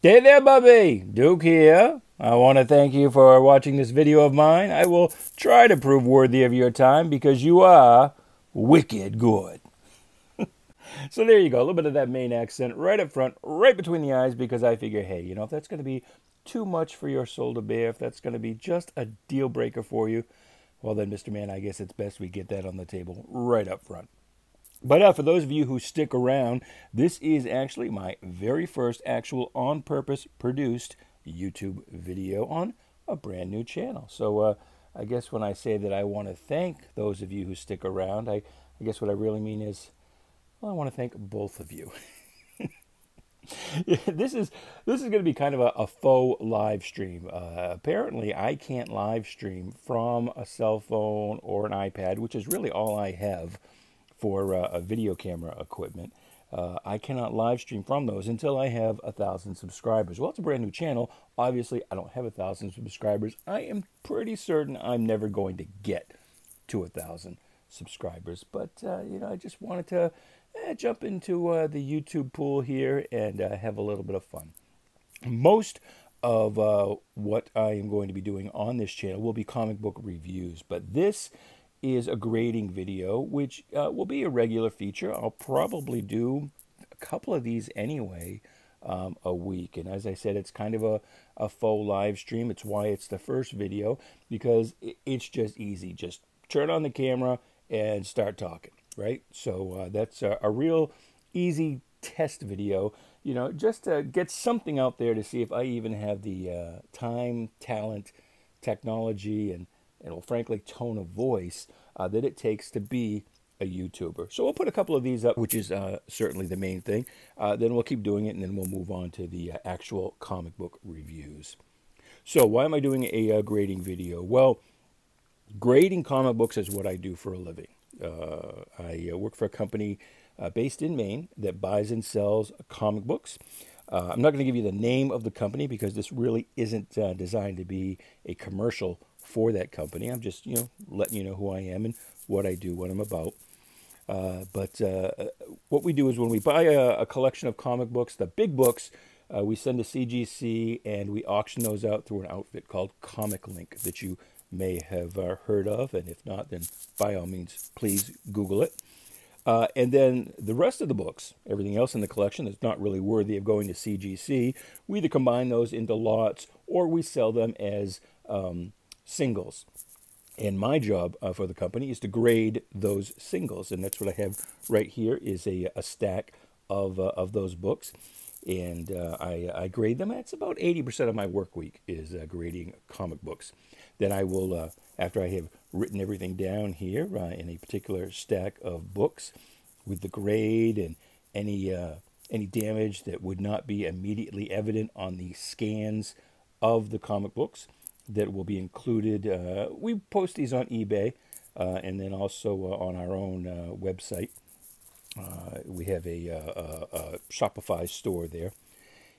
Hey there, Bubby! Duke here. I want to thank you for watching this video of mine. I will try to prove worthy of your time because you are wicked good. So there you go, a little bit of that Maine accent right up front, right between the eyes, because I figure, hey, you know, if that's going to be too much for your soul to bear, if that's going to be just a deal breaker for you, well then, Mr. Man, I guess it's best we get that on the table right up front. But for those of you who stick around, this is actually my very first actual on-purpose produced YouTube video on a brand new channel. So I guess when I say that I want to thank those of you who stick around, I guess what I really mean is, well, I want to thank both of you. This is going to be kind of a faux live stream. Apparently, I can't live stream from a cell phone or an iPad, which is really all I have for a video camera equipment. I cannot live stream from those until I have 1,000 subscribers. Well, it's a brand new channel. Obviously, I don't have 1,000 subscribers. I am pretty certain I'm never going to get to 1,000 subscribers. But, you know, I just wanted to jump into the YouTube pool here and have a little bit of fun. Most of what I am going to be doing on this channel will be comic book reviews, but this is a grading video, which will be a regular feature. I'll probably do a couple of these anyway a week. And as I said, it's kind of a faux live stream. It's why it's the first video, because it's just easy. Just turn on the camera and start talking, right? So that's a real easy test video, you know, just to get something out there to see if I even have the time, talent, technology, and well, frankly, tone of voice that it takes to be a YouTuber. So we'll put a couple of these up, which is certainly the main thing. Then we'll keep doing it, and then we'll move on to the actual comic book reviews. So why am I doing a grading video? Well, grading comic books is what I do for a living. I work for a company based in Maine that buys and sells comic books. I'm not going to give you the name of the company because this really isn't designed to be a commercial for that company. I'm just, you know, letting you know who I am and what I do, what I'm about. But what we do is when we buy a collection of comic books, the big books, we send to CGC and we auction those out through an outfit called Comic Link that you may have heard of. And if not, then by all means, please Google it. And then the rest of the books, everything else in the collection that's not really worthy of going to CGC, we either combine those into lots or we sell them as singles. And my job for the company is to grade those singles. And that's what I have right here is a stack of those books. And I grade them. It's about 80% of my work week is grading comic books. Then I will, after I have written everything down here in a particular stack of books with the grade and any damage that would not be immediately evident on the scans of the comic books that will be included. We post these on eBay and then also on our own website. We have a Shopify store there,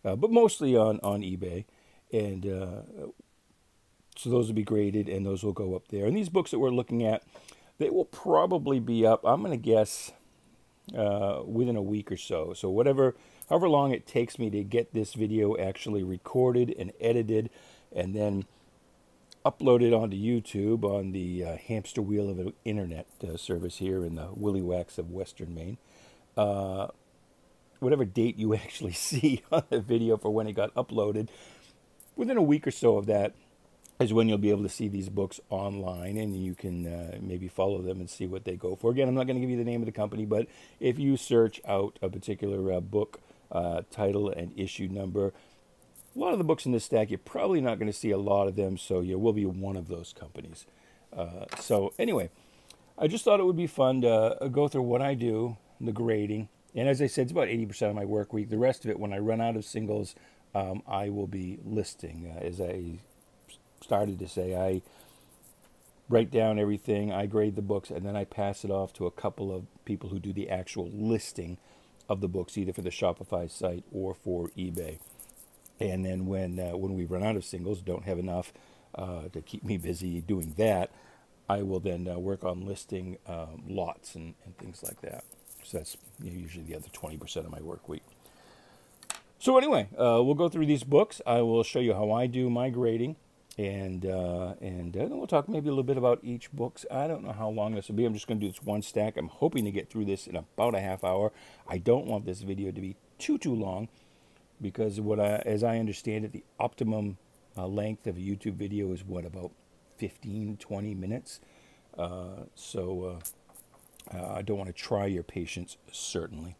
but mostly on eBay. And so those will be graded and those will go up there. And these books that we're looking at, they will probably be up, I'm going to guess, within a week or so. So however long it takes me to get this video actually recorded and edited and then uploaded onto YouTube on the hamster wheel of an internet service here in the Willy Wax of Western Maine. Whatever date you actually see on the video for when it got uploaded, within a week or so of that is when you'll be able to see these books online, and you can maybe follow them and see what they go for. Again, I'm not going to give you the name of the company, but if you search out a particular book title and issue number, a lot of the books in this stack, you're probably not going to see a lot of them, so you will be one of those companies. So anyway, I just thought it would be fun to go through what I do, the grading, and as I said, it's about 80% of my work week. The rest of it, when I run out of singles, I will be listing. As I started to say, I write down everything, I grade the books, and then I pass it off to a couple of people who do the actual listing of the books, either for the Shopify site or for eBay. And then when we run out of singles, don't have enough to keep me busy doing that, I will then work on listing lots and things like that. So that's usually the other 20% of my work week. So anyway, we'll go through these books. I will show you how I do my grading, and then we'll talk maybe a little bit about each books. I don't know how long this will be. I'm just going to do this one stack. I'm hoping to get through this in about a half hour. I don't want this video to be too long, because as I understand it, the optimum length of a YouTube video is what, about 15-20 minutes. So I don't want to try your patience, certainly.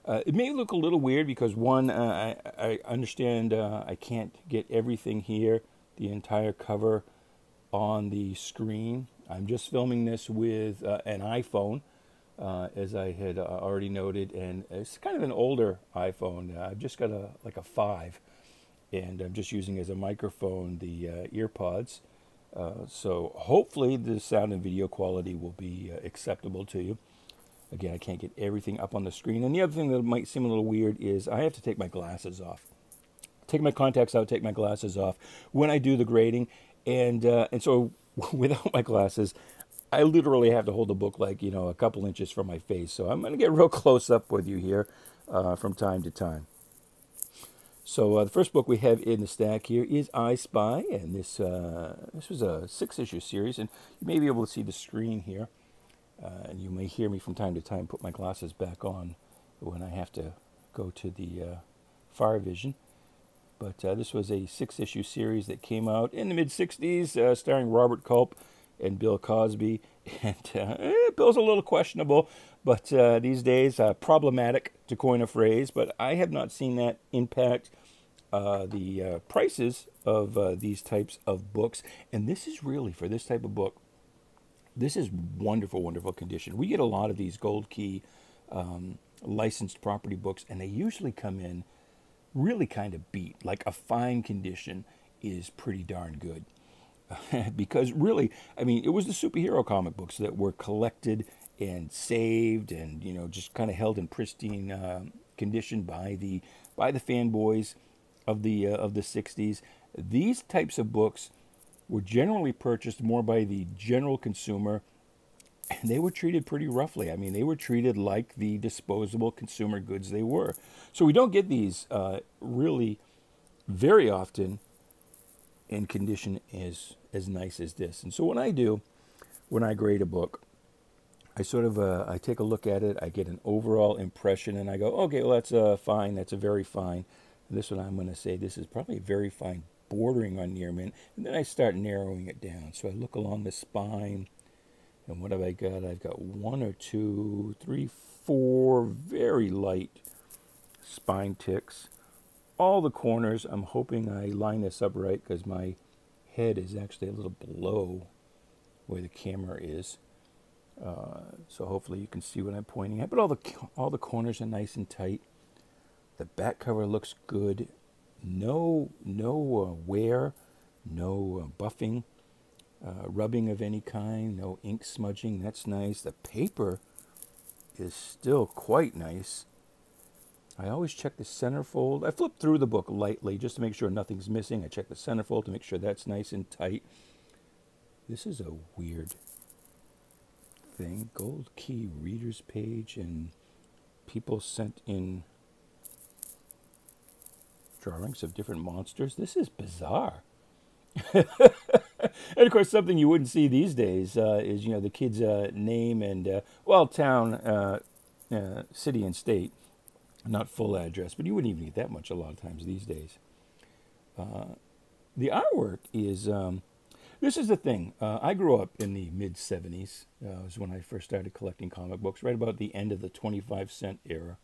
It may look a little weird because, one, I understand I can't get everything here, the entire cover on the screen. I'm just filming this with an iPhone, as I had already noted, and it's kind of an older iPhone. I've just got like a 5, and I'm just using as a microphone the EarPods. So hopefully the sound and video quality will be acceptable to you. Again, I can't get everything up on the screen. And the other thing that might seem a little weird is I have to take my glasses off. Take my contacts out, take my glasses off when I do the grading. And so without my glasses, I literally have to hold the book like, a couple inches from my face. So I'm going to get real close up with you here from time to time. So the first book we have in the stack here is I Spy. And this was a 6-issue series. And you may be able to see the screen here. And you may hear me from time to time put my glasses back on when I have to go to the far vision. But this was a 6-issue series that came out in the mid-'60s, starring Robert Culp and Bill Cosby. And Bill's a little questionable, but these days problematic, to coin a phrase. But I have not seen that impact the prices of these types of books. And this is really, for this type of book, this is wonderful, wonderful condition. We get a lot of these Gold Key licensed property books, and they usually come in really kind of beat. Like a fine condition is pretty darn good. Because really, I mean, it was the superhero comic books that were collected and saved and, just kind of held in pristine condition by the fanboys of the 60s. These types of books were generally purchased more by the general consumer, and they were treated pretty roughly. I mean, they were treated like the disposable consumer goods they were. So we don't get these really very often in condition as nice as this. And so when I grade a book, I sort of I take a look at it, I get an overall impression, and I go, okay, well, that's fine, that's a very fine. And this one I'm going to say this is probably a very fine, bordering on near mint, and then I start narrowing it down. So I look along the spine, and what have I got? I've got 1 or 2, 3, 4 very light spine ticks. All the corners, I'm hoping I line this up right because my head is actually a little below where the camera is. So hopefully you can see what I'm pointing at. But all the corners are nice and tight. The back cover looks good. No wear, no buffing, rubbing of any kind, no ink smudging. That's nice. The paper is still quite nice. I always check the centerfold. I flip through the book lightly just to make sure nothing's missing. I check the centerfold to make sure that's nice and tight. This is a weird thing. Gold Key reader's page, and people sent in drawings of different monsters. This is bizarre. And of course, something you wouldn't see these days is, the kid's name and, town, city and state. Not full address, but you wouldn't even get that much a lot of times these days. The artwork is, this is the thing. I grew up in the mid-'70s. Was when I first started collecting comic books, right about the end of the 25-cent era.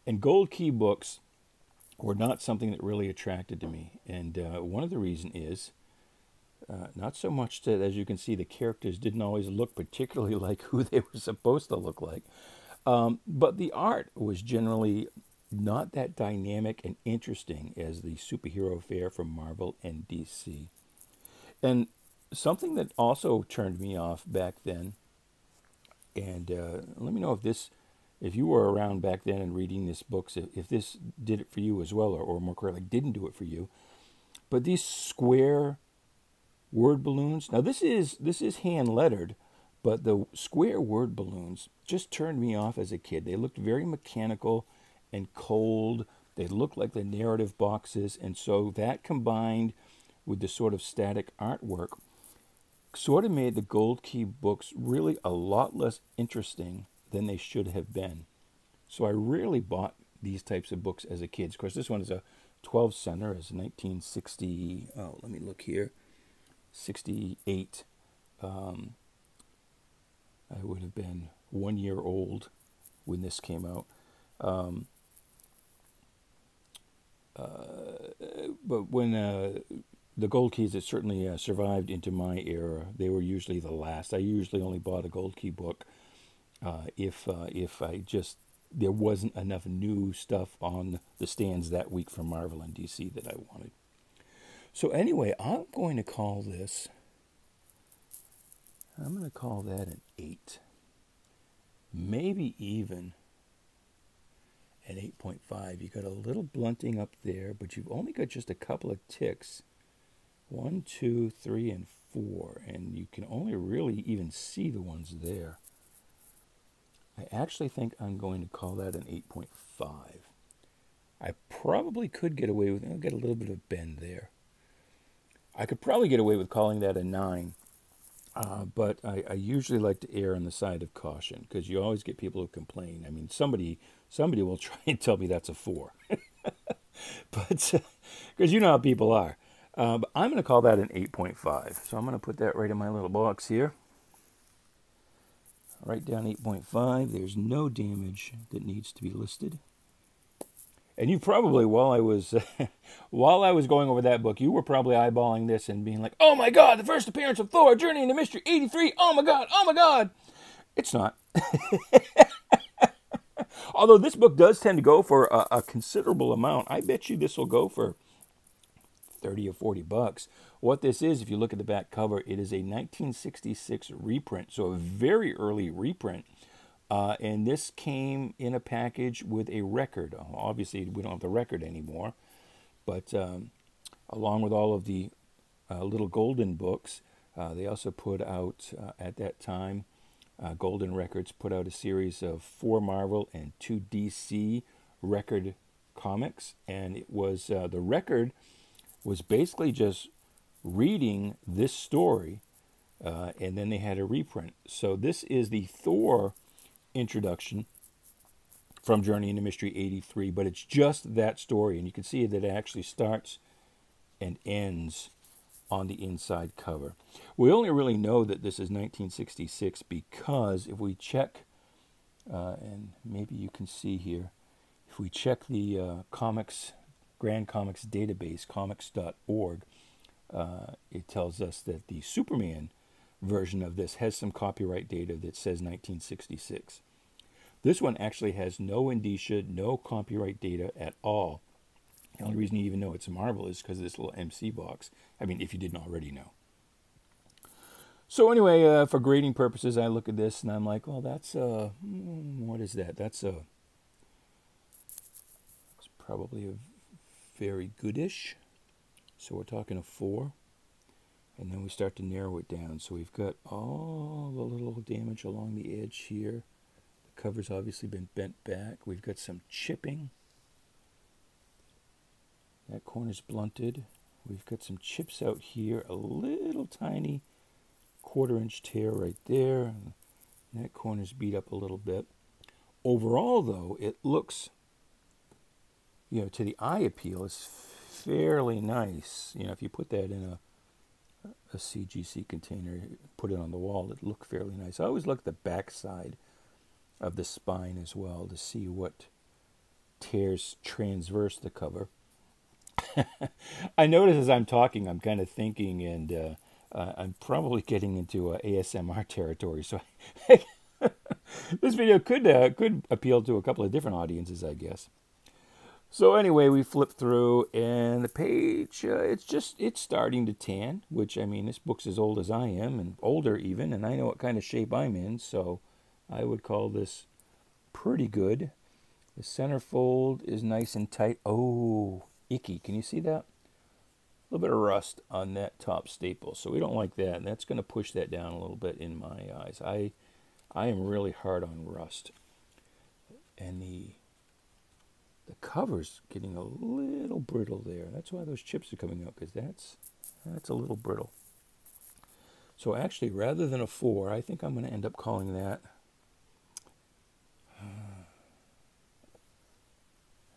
And Gold Key books were not something that really attracted to me. And one of the reasons is, not so much that, as you can see, the characters didn't always look particularly like who they were supposed to look like. But the art was generally not that dynamic and interesting as the superhero fare from Marvel and DC. And something that also turned me off back then, and let me know if you were around back then and reading these books, if this did it for you as well, or more correctly, didn't do it for you. But these square word balloons, now this is hand lettered, but the square word balloons just turned me off as a kid. They looked very mechanical and cold. They look like the narrative boxes, and so that combined with the sort of static artwork sort of made the Gold Key books really a lot less interesting than they should have been. So I rarely bought these types of books as a kid. Of course, this one is a 12 center, is 1960. Oh, let me look here. 68. I would have been 1 year old when this came out. But when the Gold Keys, it certainly survived into my era. They were usually the last. I usually only bought a Gold Key book if I just there wasn't enough new stuff on the stands that week from Marvel and DC that I wanted. So anyway, I'm going to call that an 8. Maybe even an 8.5. You got a little blunting up there, but you've only got just a couple of ticks. 1, 2, 3, and 4. And you can only really even see the ones there. I actually think I'm going to call that an 8.5. I probably could get away with, I'll get a little bit of bend there. I could probably get away with calling that a 9. But I usually like to err on the side of caution, because you always get people who complain. I mean, somebody will try and tell me that's a 4. But, because you know how people are. But I'm going to call that an 8.5. So I'm going to put that right in my little box here. Write down 8.5. There's no damage that needs to be listed. And you probably, while I was going over that book, you were probably eyeballing this and being like, "Oh my God, the first appearance of Thor, Journey into Mystery 83. Oh my God, oh my God." It's not. Although this book does tend to go for a considerable amount. I bet you this will go for 30 or 40 bucks. What this is, if you look at the back cover, it is a 1966 reprint, so a very early reprint. And this came in a package with a record. Obviously, we don't have the record anymore, but along with all of the little Golden books, they also put out, at that time, Golden Records put out a series of 4 Marvel and 2 DC record comics, and it was the record was basically just reading this story, and then they had a reprint. So this is the Thor introduction from Journey into Mystery 83, but it's just that story, and you can see that it actually starts and ends on the inside cover. We only really know that this is 1966 because if we check, and maybe you can see here, if we check the Grand Comics database, comics.org, it tells us that the Superman version of this has some copyright data that says 1966. This one actually has no indicia, no copyright data at all. The only reason you even know it's Marvel is because of this little MC box. I mean, if you didn't already know. So anyway, for grading purposes, I look at this and I'm like, well, that's what is that? It's probably a very goodish. So we're talking a 4. And then we start to narrow it down. So we've got all the little damage along the edge here. The cover's obviously been bent back. We've got some chipping. That corner's blunted. We've got some chips out here. A little tiny 1/4-inch tear right there. That corner's beat up a little bit. Overall, though, it looks, to the eye appeal, it's fairly nice. If you put that in a CGC container, put it on the wall, it looked fairly nice. I always look at the back side of the spine as well to see what tears transverse the cover. I notice as I'm talking, I'm kind of thinking, and I'm probably getting into ASMR territory. So this video could appeal to a couple of different audiences, I guess. So anyway, we flip through, and the page, it's starting to tan, which, I mean, this book's as old as I am, and older even, and I know what kind of shape I'm in, so I would call this pretty good. The centerfold is nice and tight. Oh, icky. Can you see that? A little bit of rust on that top staple, so we don't like that, and that's going to push that down a little bit in my eyes. I am really hard on rust. And the the cover's getting a little brittle there. That's why those chips are coming out, because that's a little brittle. So actually, rather than a 4, I think I'm going to end up calling that, I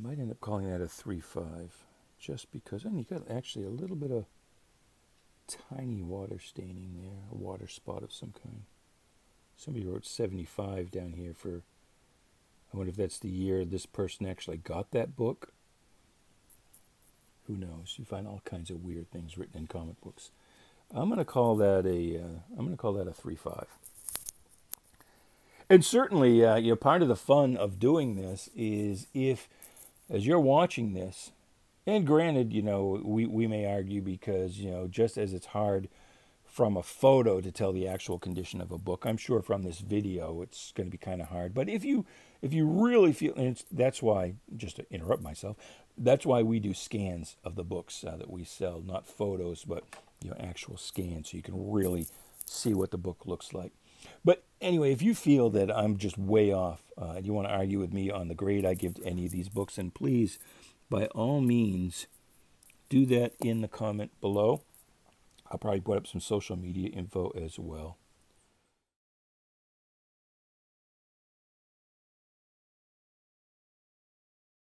might end up calling that a 3.5, just because, and you got actually a little bit of tiny water staining there, a water spot of some kind. Somebody wrote 75 down here for, I wonder if that's the year this person actually got that book. Who knows? You find all kinds of weird things written in comic books. I'm going to call that a 3.5. And certainly, part of the fun of doing this is if, as you're watching this, and granted, we may argue because, just as it's hard from a photo to tell the actual condition of a book, I'm sure from this video it's going to be kind of hard. But if you really feel, and that's why, just to interrupt myself, that's why we do scans of the books that we sell, not photos, but actual scans, so you can really see what the book looks like. But anyway, if you feel that I'm just way off, and you want to argue with me on the grade I give to any of these books, and please, by all means, do that in the comment below. I'll probably put up some social media info as well.